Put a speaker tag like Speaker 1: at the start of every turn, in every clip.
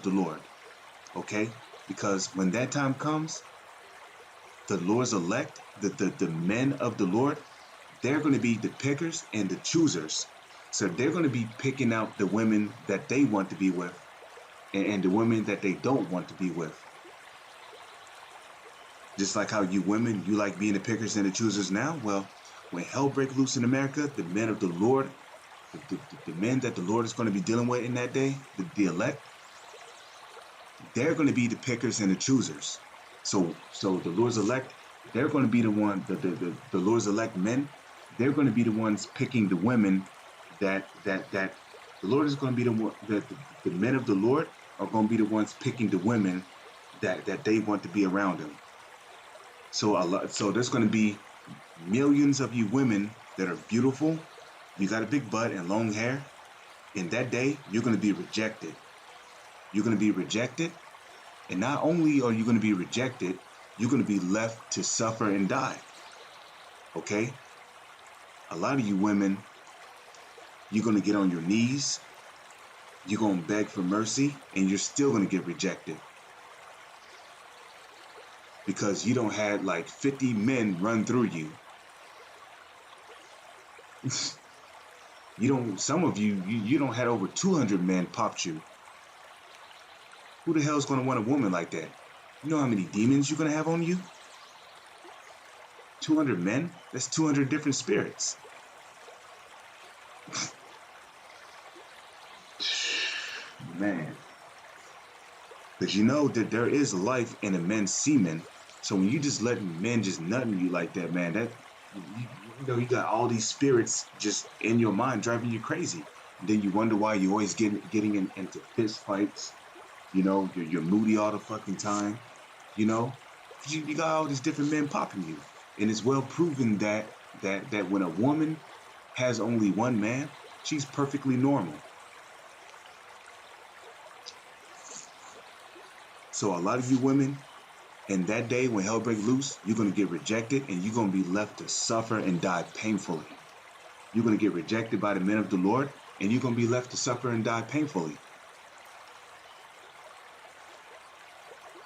Speaker 1: the Lord. Okay? Because when that time comes, the Lord's elect, the men of the Lord, they're going to be the pickers and the choosers. So they're going to be picking out the women that they want to be with and the women that they don't want to be with. Just like how you women, you like being the pickers and the choosers now. Well, when hell break loose in America, the men of the Lord, the men that the Lord is going to be dealing with in that day, the elect, they're going to be the pickers and the choosers. So the Lord's elect, they're going to be the one, the Lord's elect men, they're going to be the ones picking the women that the Lord is going to be the one, the men of the Lord are going to be the ones picking the women that they want to be around them. So there's going to be millions of you women that are beautiful. You got a big butt and long hair. In that day, you're going to be rejected. You're going to be rejected. And not only are you going to be rejected, you're going to be left to suffer and die. Okay? A lot of you women, you're going to get on your knees. You're going to beg for mercy, and you're still going to get rejected. Because you don't have like 50 men run through you. Some of you don't have over 200 men popped you. Who the hell is going to want a woman like that? You know how many demons you're going to have on you? 200 men? That's 200 different spirits. Man. Because you know that there is life in a man's semen. So when you just let men just nutting you like that, man, that you got all these spirits just in your mind driving you crazy. And then you wonder why you always getting into fist fights. You're moody all the fucking time. You got all these different men popping you, and it's well proven that when a woman has only one man, she's perfectly normal. So a lot of you women, in that day when hell break loose, you're gonna get rejected, and you're gonna be left to suffer and die painfully. You're gonna get rejected by the men of the Lord, and you're gonna be left to suffer and die painfully.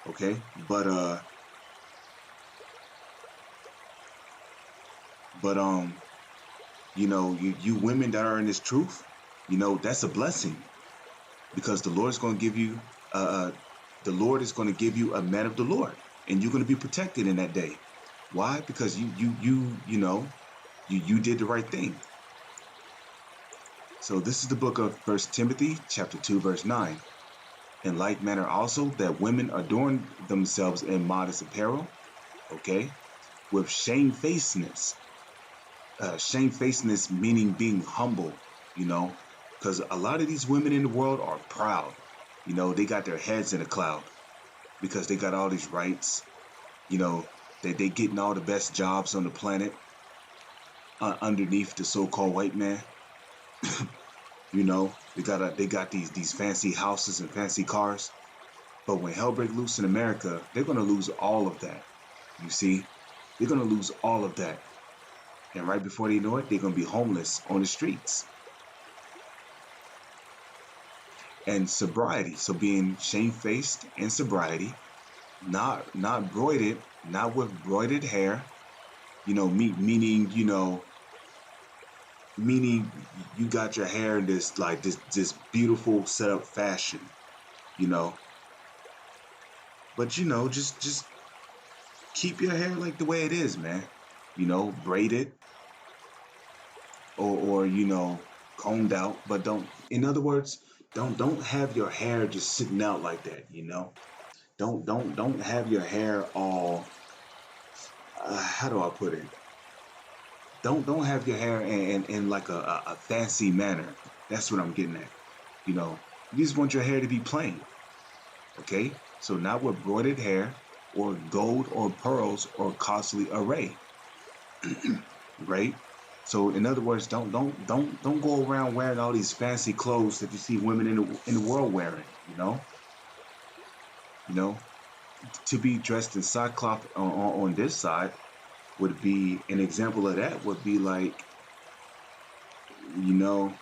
Speaker 1: Okay, but you women that are in this truth, that's a blessing, because the Lord is going to give you the Lord is going to give you a man of the Lord, and you're going to be protected in that day. Why? Because you did the right thing. So this is the book of 1 Timothy chapter 2 verse 9. In like manner also that women adorn themselves in modest apparel, okay, with shamefacedness. Shamefacedness meaning being humble, because a lot of these women in the world are proud. They got their heads in a cloud because they got all these rights. They getting all the best jobs on the planet underneath the so-called white man. They got these fancy houses and fancy cars. But when hell break loose in America, they're gonna lose all of that. You see, they're gonna lose all of that. And right before they know it, they're going to be homeless on the streets. And sobriety, so being shamefaced in sobriety, not broided, not with broided hair, meaning you got your hair in this beautiful set up fashion, you know. But just keep your hair like the way it is, man. Braided or combed out, but don't. In other words, don't have your hair just sitting out like that. Don't have your hair all. How do I put it? Don't have your hair in like a fancy manner. That's what I'm getting at. You just want your hair to be plain. Okay, so not with broidered hair or gold or pearls or costly array. Right? So in other words, don't go around wearing all these fancy clothes that you see women in the world wearing. You know, to be dressed in sackcloth on this side would be an example of that. Would be like you know,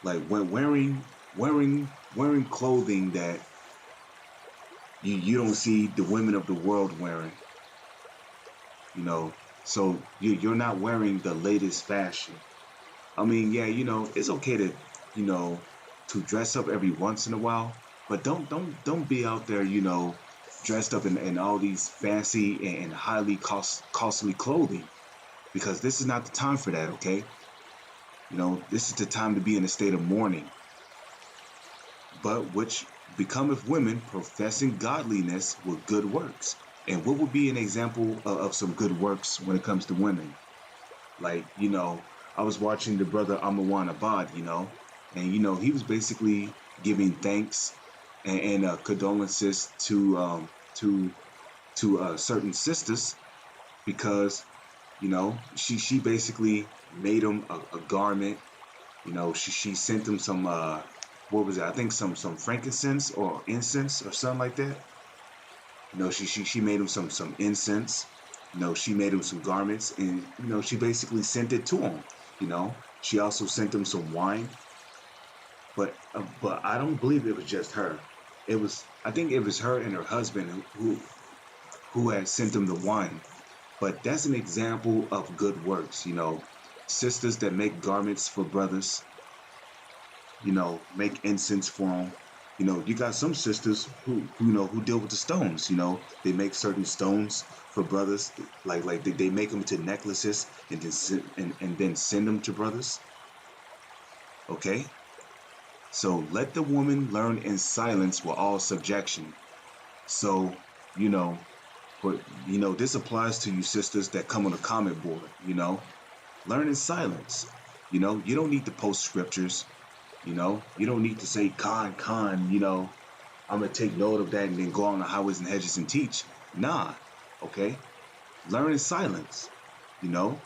Speaker 1: like when wearing wearing clothing that you don't see the women of the world wearing, you know. So you're not wearing the latest fashion. I mean, yeah, it's okay to, you know, to dress up every once in a while, but don't be out there, dressed up in all these fancy and highly costly clothing, because this is not the time for that, okay? This is the time to be in a state of mourning, but which becometh women professing godliness with good works. And what would be an example of some good works when it comes to women? Like, I was watching the brother Amawan Abad, and he was basically giving thanks and condolences to certain sisters because she basically made him a garment. She sent him some what was it? I think some frankincense or incense or something like that. She made him some incense. She made him some garments, and she basically sent it to him. She also sent him some wine, but I don't believe it was just her. I think it was her and her husband who had sent him the wine. But that's an example of good works. Sisters that make garments for brothers, make incense for them. You got some sisters who deal with the stones. They make certain stones for brothers, like they make them to necklaces and then send them to brothers. Okay, so let the woman learn in silence with all subjection. So, you know, but this applies to you sisters that come on the comment board. Learn in silence. You don't need to post scriptures. You don't need to say Khan. I'm gonna take note of that and then go on the highways and hedges and teach. Nah, okay. Learn in silence. You know,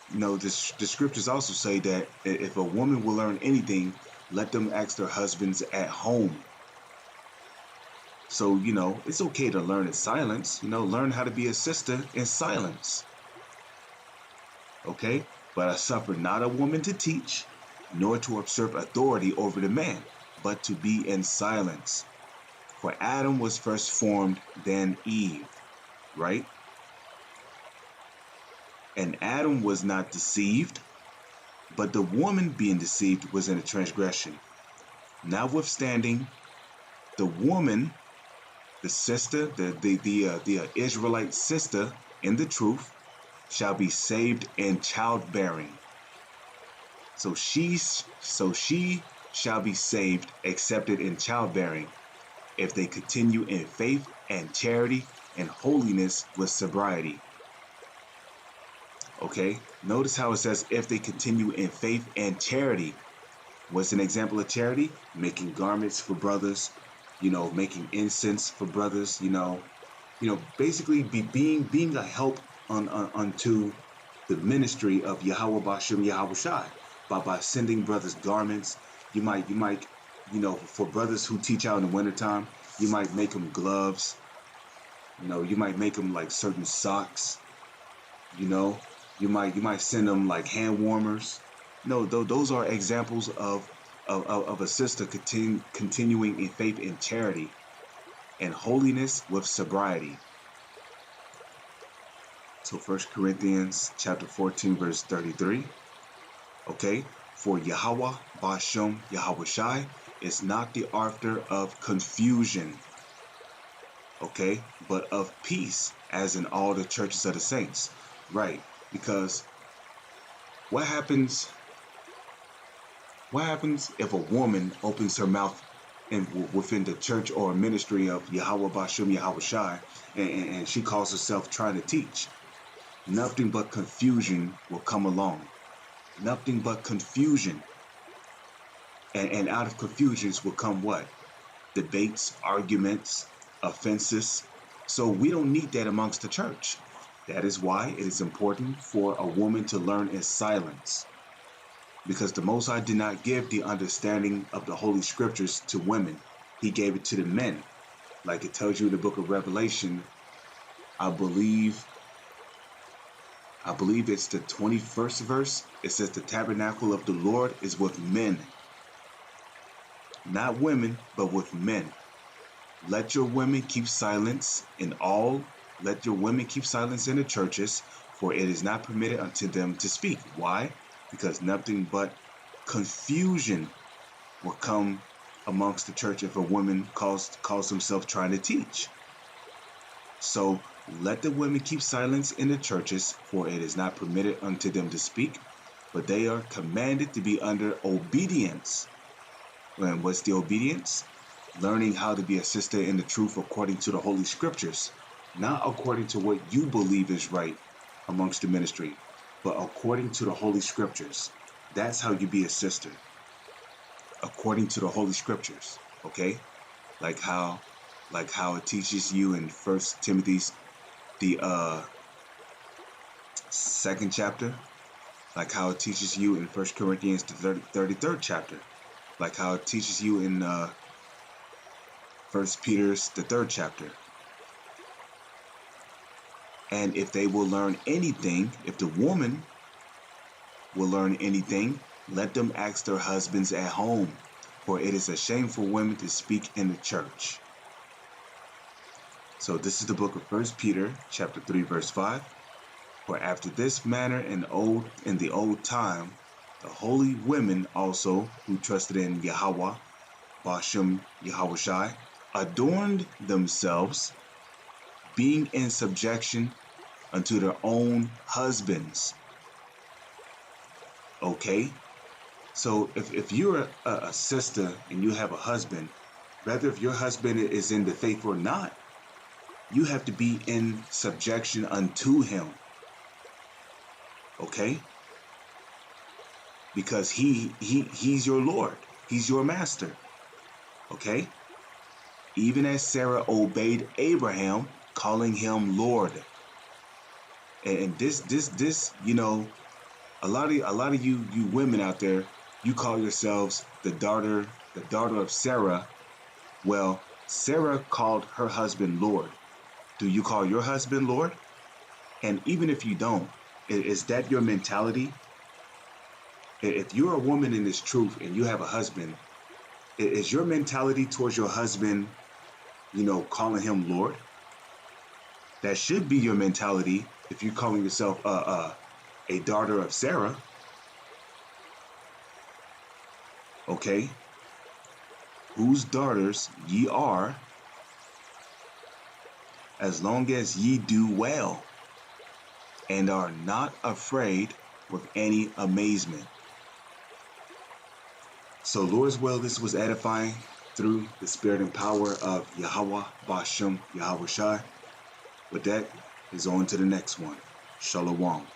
Speaker 1: the scriptures also say that if a woman will learn anything, let them ask their husbands at home. So it's okay to learn in silence. Learn how to be a sister in silence. Okay, but I suffer not a woman to teach, nor to usurp authority over the man, but to be in silence. For Adam was first formed, then Eve, right? And Adam was not deceived, but the woman being deceived was in a transgression. Notwithstanding, the woman, the sister, the Israelite sister in the truth, shall be saved in childbearing. So she shall be saved, accepted in childbearing, if they continue in faith and charity and holiness with sobriety. Okay, notice how it says if they continue in faith and charity. What's an example of charity? Making garments for brothers, making incense for brothers, basically being a help unto the ministry of Yahweh Bashem Yahweh Shai by sending brothers garments. You might for brothers who teach out in the wintertime, you might make them gloves. You might make them like certain socks. You might send them like hand warmers. No, those are examples of a sister continuing in faith and charity and holiness with sobriety. So 1 Corinthians chapter 14, verse 33. Okay, for Yahweh Bashem Yahweh Shai is not the author of confusion, okay, but of peace, as in all the churches of the saints. Right, because what happens if a woman opens her mouth within the church or ministry of Yahweh Bashem Yahweh Shai and she calls herself trying to teach? Nothing but confusion will come along. Nothing but confusion. And out of confusions will come what? Debates, arguments, offenses. So we don't need that amongst the church. That is why it is important for a woman to learn in silence. Because the Most High did not give the understanding of the Holy Scriptures to women. He gave it to the men. Like it tells you in the book of Revelation, I believe it's the 21st verse. It says the tabernacle of the Lord is with men. not women, but with men. Let your women keep silence in all. Let your women keep silence in the churches, for it is not permitted unto them to speak. Why? Because nothing but confusion will come amongst the church if a woman calls himself trying to teach. So let the women keep silence in the churches, for it is not permitted unto them to speak, but they are commanded to be under obedience. And what's the obedience? Learning how to be a sister in the truth according to the Holy Scriptures, not according to what you believe is right amongst the ministry, but according to the Holy Scriptures. That's how you be a sister, according to the Holy Scriptures. Okay, like how it teaches you in First Timothy's the second chapter, like how it teaches you in First Corinthians the 33rd chapter, like how it teaches you in First Peter's the 3rd chapter. And if they will learn anything, if the woman will learn anything, let them ask their husbands at home, for it is a shame for women to speak in the church. So this is the book of 1 Peter chapter 3 verse 5. For after this manner in the old time, the holy women also who trusted in Yahweh, Bashem Yahushai, adorned themselves, being in subjection unto their own husbands. Okay? So if you're a sister and you have a husband, whether if your husband is in the faith or not, you have to be in subjection unto him. Okay? Because he's your Lord. He's your master. Okay? Even as Sarah obeyed Abraham, calling him Lord. And this, you know, a lot of you women out there, you call yourselves the daughter of Sarah. Well, Sarah called her husband Lord. Do you call your husband Lord? And even if you don't, is that your mentality? If you're a woman in this truth and you have a husband, is your mentality towards your husband, you know, calling him Lord? That should be your mentality if you're calling yourself a daughter of Sarah. Okay? Whose daughters ye are, as long as ye do well, and are not afraid with any amazement. So Lord's will, this was edifying through the spirit and power of Yahweh, Bashem, Yahushai. With that, is on to the next one. Shalom.